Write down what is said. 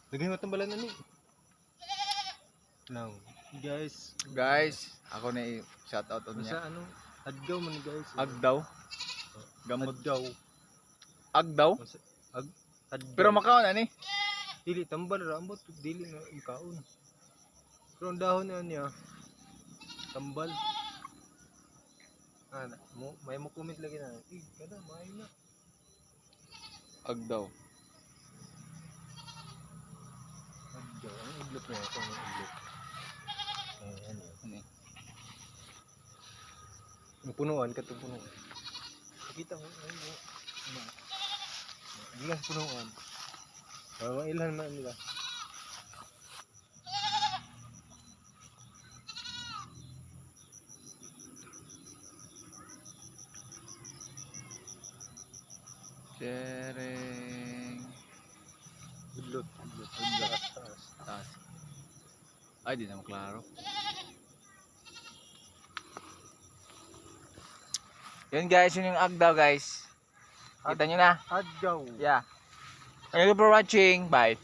Lagay mo tambalan na ni. Now, guys. Guys, ako na i-shoutout on niya. Sa ano? Adgaw man guys. Agdaw. Gamot. Adgaw. Agdaw. Adgaw. Pero makaon ani. Dili tambal ra ambot dili na ikaon. Pero ang dahon na niya tambal. May mo comment lagi na. Kada may na. Agdaw. Adgaw. Ang iglop na ito, ang iglop. Ano? Ani. Ang punuan katong punuan. Kita mo ay mo. Gilas punuan. Mga ilan man nila. Sharing. Budlot. Taas. Ay, di na maklaro. Yun guys, yun yung agdaw guys. Kita nyo na. Adgaw. Yeah. Thank you for watching. Bye.